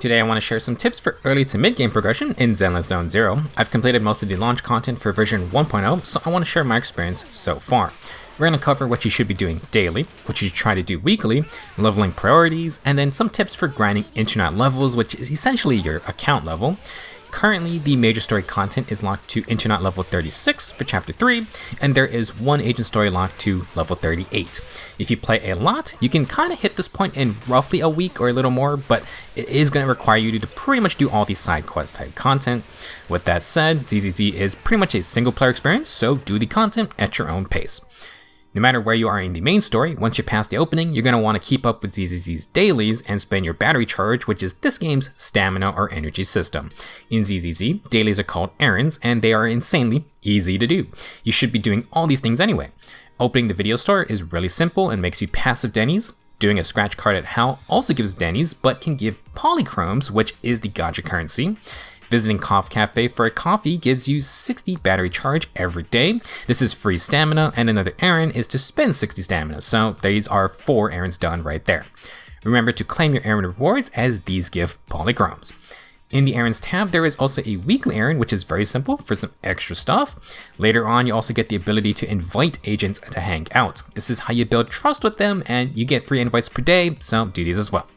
Today I want to share some tips for early to mid-game progression in Zenless Zone Zero. I've completed most of the launch content for version 1.0, so I want to share my experience so far. We're going to cover what you should be doing daily, what you should try to do weekly, leveling priorities, and then some tips for grinding internet levels, which is essentially your account level. Currently, the major story content is locked to internet level 36 for chapter 3, and there is one agent story locked to level 38. If you play a lot, you can kind of hit this point in roughly a week or a little more, but it is going to require you to pretty much do all the side quest type content. With that said, ZZZ is pretty much a single player experience, so do the content at your own pace. No matter where you are in the main story, once you're past the opening, you're going to want to keep up with ZZZ's dailies and spend your battery charge, which is this game's stamina or energy system. In ZZZ, dailies are called errands, and they are insanely easy to do. You should be doing all these things anyway. Opening the video store is really simple and makes you passive dennies. Doing a scratch card at HAL also gives dennies, but can give polychromes, which is the gacha currency. Visiting Coffee Cafe for a coffee gives you 60 battery charge every day. This is free stamina, and another errand is to spend 60 stamina, so these are 4 errands done right there. Remember to claim your errand rewards, as these give polychromes. In the errands tab, there is also a weekly errand, which is very simple for some extra stuff. Later on, you also get the ability to invite agents to hang out. This is how you build trust with them, and you get 3 invites per day, so do these as well.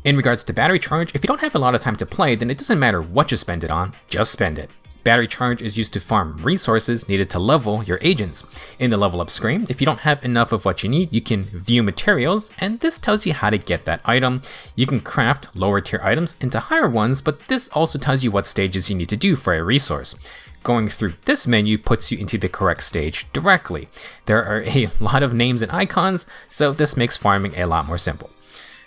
In regards to battery charge, if you don't have a lot of time to play, then it doesn't matter what you spend it on, just spend it. Battery charge is used to farm resources needed to level your agents. In the level up screen, if you don't have enough of what you need, you can view materials, and this tells you how to get that item. You can craft lower tier items into higher ones, but this also tells you what stages you need to do for a resource. Going through this menu puts you into the correct stage directly. There are a lot of names and icons, so this makes farming a lot more simple.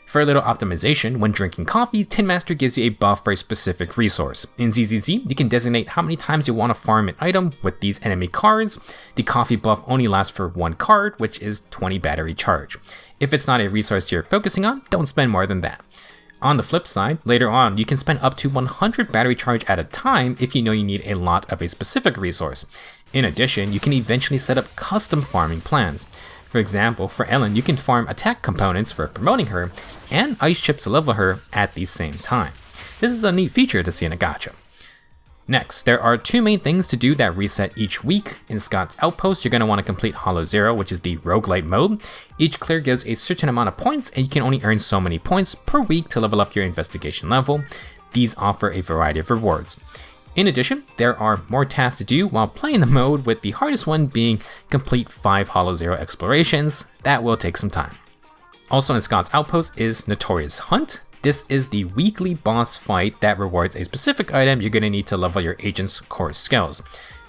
For a little optimization, when drinking coffee, Tin Master gives you a buff for a specific resource. In ZZZ, you can designate how many times you want to farm an item with these enemy cards. The coffee buff only lasts for 1 card, which is 20 battery charge. If it's not a resource you're focusing on, don't spend more than that. On the flip side, later on, you can spend up to 100 battery charge at a time if you know you need a lot of a specific resource. In addition, you can eventually set up custom farming plans. For example, for Ellen, you can farm attack components for promoting her, and ice chips to level her at the same time. This is a neat feature to see in a gacha. Next, there are 2 main things to do that reset each week. In Scott's Outpost, you're going to want to complete Hollow Zero, which is the roguelite mode. Each clear gives a certain amount of points, and you can only earn so many points per week to level up your investigation level. These offer a variety of rewards. In addition, there are more tasks to do while playing the mode, with the hardest one being complete 5 Hollow Zero explorations. That will take some time. Also in Scott's Outpost is Notorious Hunt. This is the weekly boss fight that rewards a specific item you're going to need to level your agent's core skills.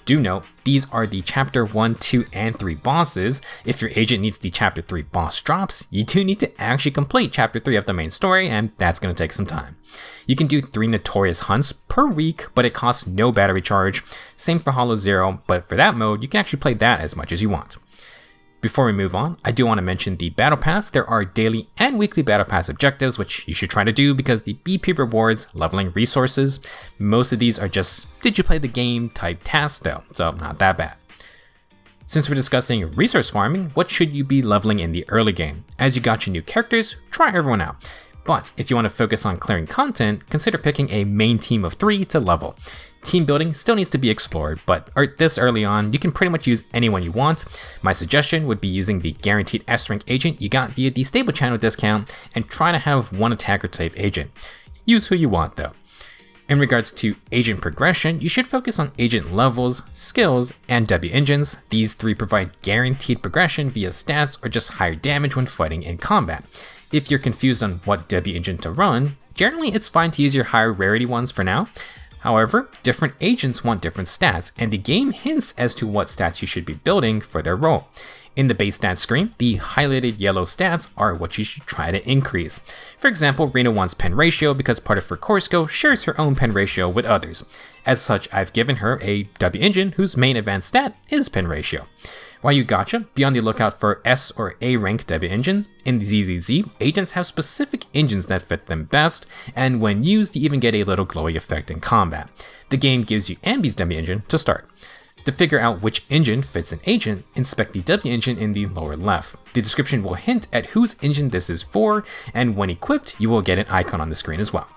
Do note, these are the Chapter 1, 2, and 3 bosses. If your agent needs the Chapter 3 boss drops, you do need to actually complete Chapter 3 of the main story, and that's going to take some time. You can do 3 Notorious Hunts per week, but it costs no battery charge. Same for Hollow Zero, but for that mode, you can actually play that as much as you want. Before we move on, I do want to mention the Battle Pass. There are daily and weekly Battle Pass objectives, which you should try to do because the BP rewards leveling resources. Most of these are just, did you play the game type tasks though, so not that bad. Since we're discussing resource farming, what should you be leveling in the early game? As you got your new characters, try everyone out. But if you want to focus on clearing content, consider picking a main team of 3 to level. Team building still needs to be explored, but this early on, you can pretty much use anyone you want. My suggestion would be using the guaranteed S-rank agent you got via the stable channel discount, and try to have 1 attacker type agent. Use who you want though. In regards to agent progression, you should focus on agent levels, skills, and W engines. These 3 provide guaranteed progression via stats or just higher damage when fighting in combat. If you're confused on what W engine to run, generally it's fine to use your higher rarity ones for now. However, different agents want different stats, and the game hints as to what stats you should be building for their role. In the base stats screen, the highlighted yellow stats are what you should try to increase. For example, Rena wants pen ratio because part of her core skill shares her own pen ratio with others. As such, I've given her a W engine whose main advanced stat is pen ratio. While you gacha, be on the lookout for S or A rank W engines. In the ZZZ, agents have specific engines that fit them best, and when used, you even get a little glowy effect in combat. The game gives you Ambi's W engine to start. To figure out which engine fits an agent, inspect the W engine in the lower left. The description will hint at whose engine this is for, and when equipped, you will get an icon on the screen as well.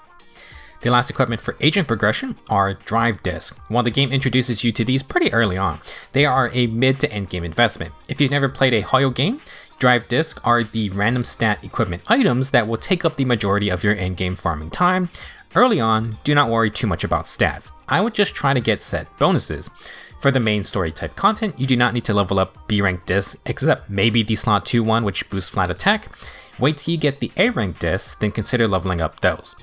The last equipment for agent progression are drive discs. While the game introduces you to these pretty early on, they are a mid to end game investment. If you've never played a Hoyo game, drive discs are the random stat equipment items that will take up the majority of your end game farming time. Early on, do not worry too much about stats. I would just try to get set bonuses. For the main story type content, you do not need to level up B rank discs, except maybe the slot 2 one, which boosts flat attack. Wait till you get the A rank discs, then consider leveling up those.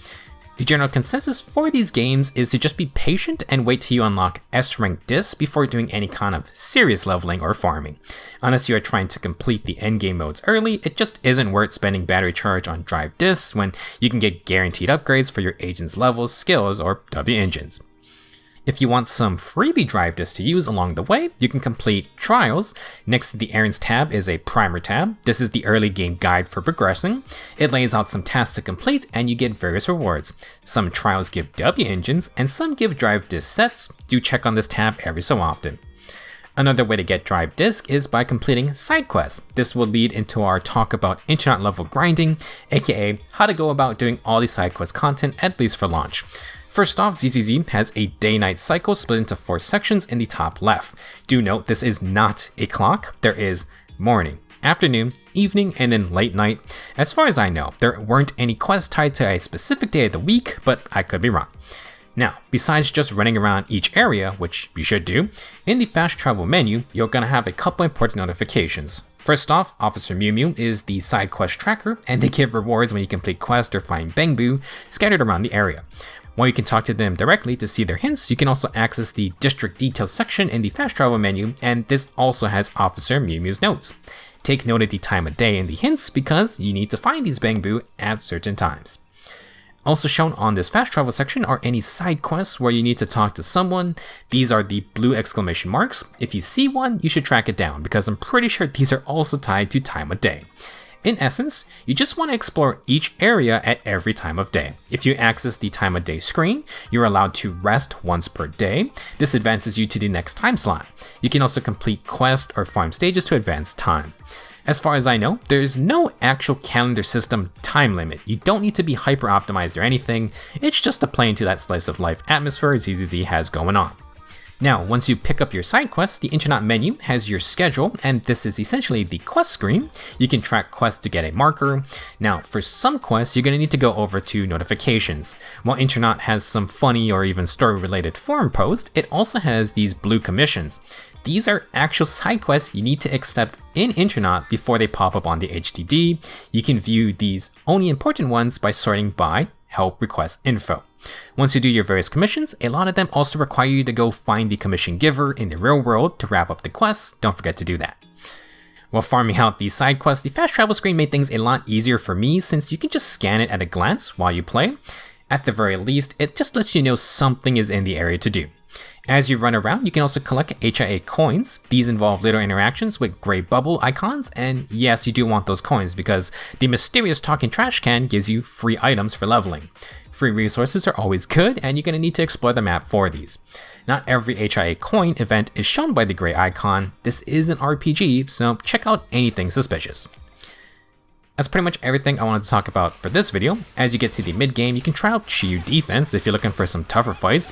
The general consensus for these games is to just be patient and wait till you unlock S rank discs before doing any kind of serious leveling or farming. Unless you are trying to complete the endgame modes early, it just isn't worth spending battery charge on drive discs when you can get guaranteed upgrades for your agent's levels, skills, or W engines. If you want some freebie drive discs to use along the way, you can complete Trials. Next to the Errands tab is a Primer tab. This is the early game guide for progressing. It lays out some tasks to complete and you get various rewards. Some Trials give W engines and some give drive disc sets. Do check on this tab every so often. Another way to get drive disc is by completing side quests. This will lead into our talk about internet level grinding, aka how to go about doing all the side quest content, at least for launch. First off, ZZZ has a day-night cycle split into 4 sections in the top left. Do note this is not a clock. There is morning, afternoon, evening, and then late night. As far as I know, there weren't any quests tied to a specific day of the week, but I could be wrong. Now, besides just running around each area, which you should do, in the fast travel menu, you're gonna have a couple important notifications. First off, Officer Mew Mew is the side quest tracker, and they give rewards when you complete quests or find Bangbu scattered around the area. While you can talk to them directly to see their hints, you can also access the district details section in the fast travel menu, and this also has Officer Mew Mew's notes. Take note of the time of day in the hints because you need to find these Bangbu at certain times. Also shown on this fast travel section are any side quests where you need to talk to someone. These are the blue exclamation marks. If you see one, you should track it down because I'm pretty sure these are also tied to time of day. In essence, you just want to explore each area at every time of day. If you access the time of day screen, you're allowed to rest once per day. This advances you to the next time slot. You can also complete quests or farm stages to advance time. As far as I know, there is no actual calendar system time limit. You don't need to be hyper optimized or anything. It's just to play into that slice of life atmosphere ZZZ has going on. Now, once you pick up your side quests, the internet menu has your schedule, and this is essentially the quest screen. You can track quests to get a marker. Now, for some quests, you're going to need to go over to notifications. While internet has some funny or even story-related forum posts, it also has these blue commissions. These are actual side quests you need to accept in internet before they pop up on the HDD. You can view these only important ones by sorting by help request info. Once you do your various commissions, a lot of them also require you to go find the commission giver in the real world to wrap up the quests. Don't forget to do that. While farming out these side quests, the fast travel screen made things a lot easier for me since you can just scan it at a glance while you play. At the very least, it just lets you know something is in the area to do. As you run around, you can also collect HIA coins. These involve little interactions with gray bubble icons, and yes, you do want those coins because the mysterious talking trash can gives you free items for leveling. Free resources are always good, and you're going to need to explore the map for these. Not every HIA coin event is shown by the gray icon. This is an RPG, so check out anything suspicious. That's pretty much everything I wanted to talk about for this video. As you get to the mid game, you can try out Chiyu Defense if you're looking for some tougher fights.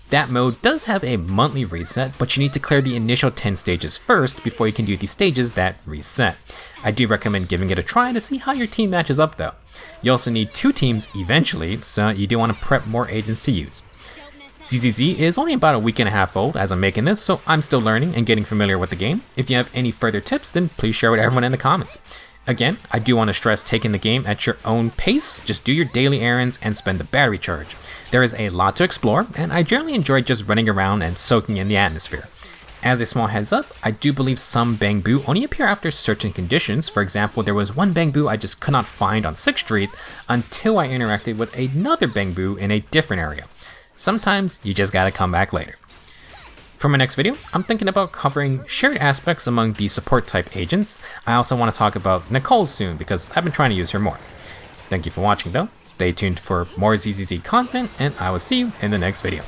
That mode does have a monthly reset, but you need to clear the initial 10 stages first before you can do the stages that reset. I do recommend giving it a try to see how your team matches up though. You also need 2 teams eventually, so you do want to prep more agents to use. ZZZ is only about a week and a half old as I'm making this, so I'm still learning and getting familiar with the game. If you have any further tips, then please share with everyone in the comments. Again, I do want to stress taking the game at your own pace. Just do your daily errands and spend the battery charge. There is a lot to explore, and I generally enjoy just running around and soaking in the atmosphere. As a small heads up, I do believe some Bangbu only appear after certain conditions. For example, there was one Bangbu I just could not find on 6th Street until I interacted with another Bangbu in a different area. Sometimes you just gotta come back later. For my next video, I'm thinking about covering shared aspects among the support type agents. I also want to talk about Nicole soon because I've been trying to use her more. Thank you for watching though, stay tuned for more ZZZ content, and I will see you in the next video.